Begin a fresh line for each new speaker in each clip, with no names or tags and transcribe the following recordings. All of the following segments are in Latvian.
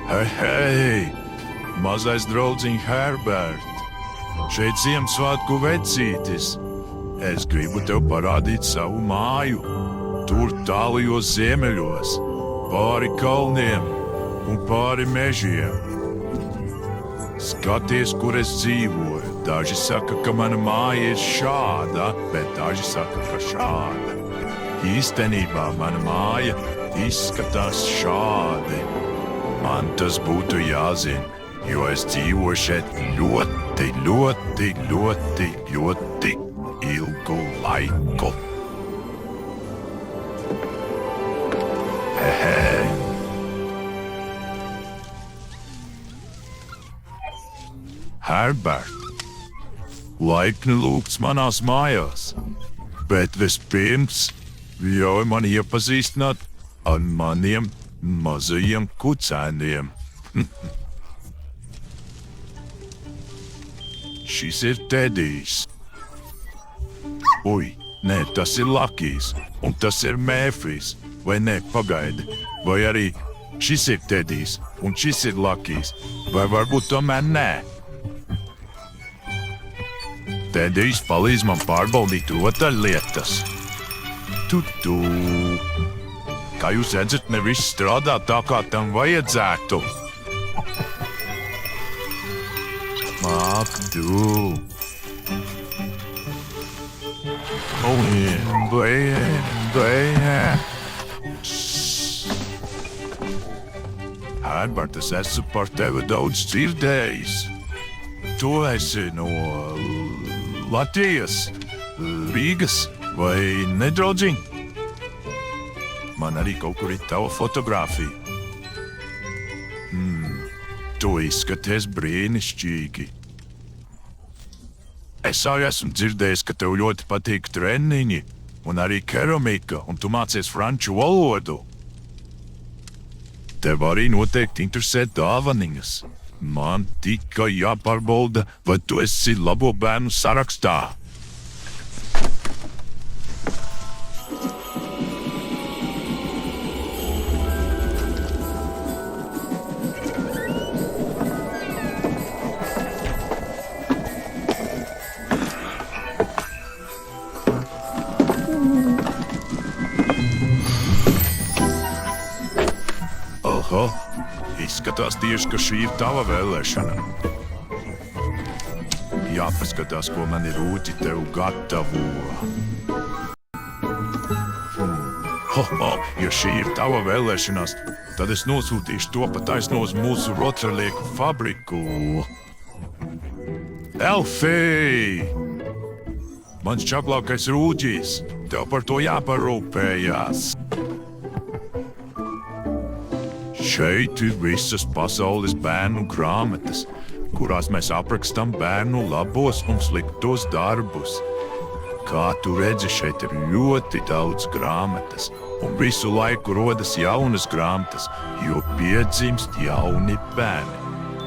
Hei, mazais draudziņ Herbert! Šeit Ziemassvētku vecītis. Es gribu tev parādīt savu māju. Tur tālajos ziemeļos, pāri kalniem un pāri mežiem. Skaties, kur es dzīvoju. Daži saka, ka mana māja ir šāda, bet daži saka, ka šāda. Īstenībā mana māja izskatās šādi. Man tas būtu jāzina, jo es dzīvoju šeit ļoti ilgu laiku. Herbert, laipni lūgts manās mājās, bet vispirms ļauj man iepazīstināt ar maniem mazajiem kucēniem. Šis ir Tedijs. Ui, nē, tas ir Lakijs, un tas ir Mēfijs. Vai ne, pagaidi, vai arī šis ir Tedijs, un šis ir Lakijs, vai varbūt tomēr nē. Tedijs palīdz man pārbaudīt rotaļlietas. Tu. Kā jūs redzat, ne viss strādā tā, kā tam vajadzētu. Ak, tu. Herbert, es esmu par tevi daudz dzirdējis. Tu esi no Latvijas, Rīgas vai nedraudziņ? Man arī kaut kur ir tava fotogrāfija. Tu izskaties brīnišķīgi. Es arī esmu dzirdējis, ka tev ļoti patīk treniņi un arī keramika, un tu mācies franču valodu. Tev arī noteikti interesē dāvaniņas. Man tikai jāpārbauda, vai tu esi labo bērnu sarakstā. Izskatās tieši, ka šī ir tava vēlēšana. Jāpaskatās, ko mani rūķi tev gatavo. Ja šī ir tava vēlēšanās, tad es nosūtīšu to pa taisno uz mūsu rotaļlieku fabriku. Elfī! Mans čaklākais rūķis, tev par to jāparūpējās. Šeit ir visas pasaules bērnu grāmatas, kurās mēs aprakstam bērnu labos un sliktos darbus. Kā tu redzi, šeit ir ļoti daudz grāmatas, un visu laiku rodas jaunas grāmatas, jo piedzimst jauni bērni.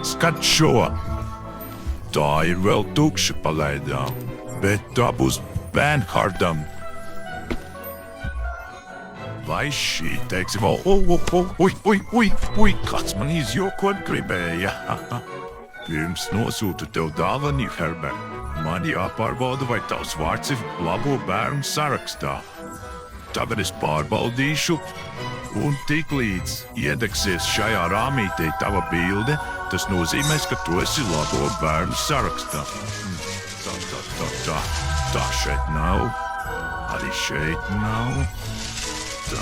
Skat šo! Tā ir vēl tukša pagaidām, bet tā būs Bernhardam. Vai šī, teiksim, kāds man izjokot gribēja. Pirms nosūtu tev dāvani, Herbert, man jāpārbauda, vai tavs vārds ir labo bērnu sarakstā. Tagad es pārbaudīšu, un tiklīdz iedegsies šajā rāmītē tava bilde, tas nozīmēs, ka tu esi labo bērnu sarakstā. Tā šeit nav, arī šeit nav. Tā,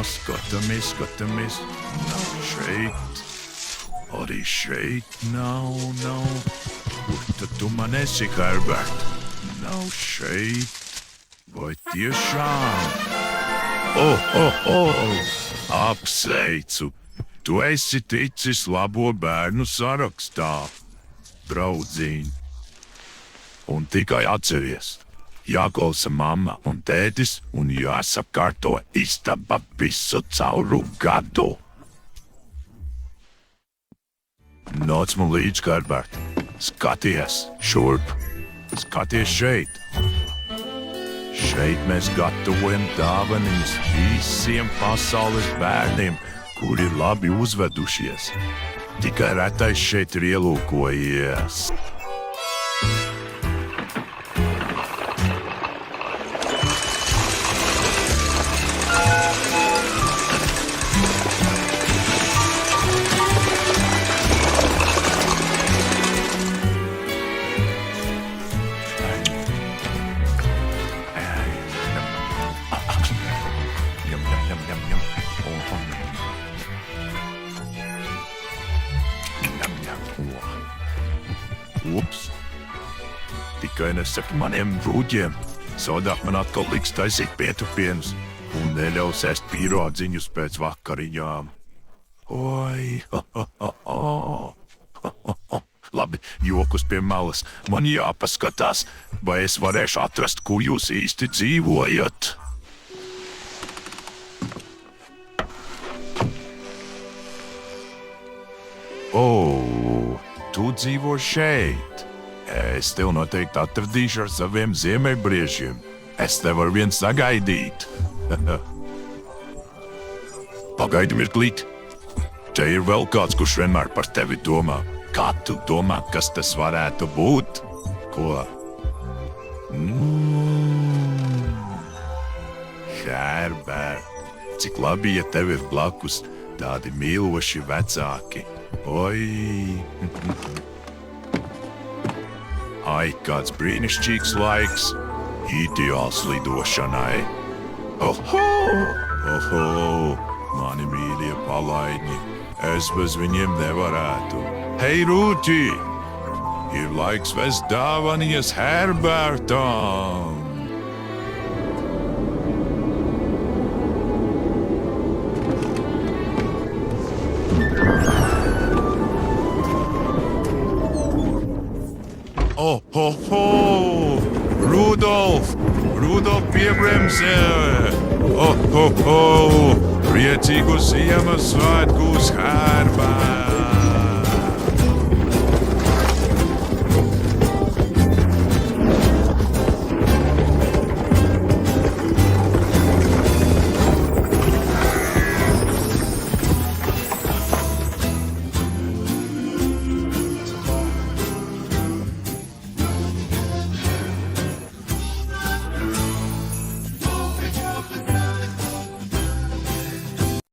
skatāmies. Nav šeit. Arī šeit nav. Kur tad tu man esi, Herbert? Nav šeit. Vai tiešām? Apsveicu. Tu esi ticis labo bērnu sarakstā, draudziņ. Un tikai atceries. Jāklausa mamma un tētis un jāsakārto istaba visu cauru gadu. Nāc man līdz, Herbert. Skaties šurp. Skaties šeit. Šeit mēs gatavojam dāvanas visiem pasaules bērniem, kuri labi uzvedušies. Tikai retais šeit ir ielūkojies. Ups! Tikai nesaki maniem brūģiem. Savādāk man atkal liks taisīt pietupienus un neļaus ēst pīrādziņus pēc vakariņām. Oi! Labi, jokus pie malas. Man jāpaskatās, vai es varēšu atrast, kur jūs īsti dzīvojat. Tu dzīvo šeit. Es tev noteikti atradīšu ar saviem ziemeļbriežiem. Es tev var vien sagaidīt. Pagaidi mirklīt. Te ir vēl kāds, kurš vienmēr par tevi domā. Kā tu domā, kas tas varētu būt? Ko? Herbert, cik labi, ja tev ir blakus tādi mīloši vecāki. Oi! Ai, kāds brīnišķīgs laiks! Ideāls lidošanai! Oho! Oho! Mani mīļie palaidņi! Es bez viņiem nevarētu! Hei, Rūti! Ir laiks vest dāvanas Herbertam! Ho! Rudolf! Rudolf piebremzē! Ho! Priecīgus Ziemassvētkus, Herbert!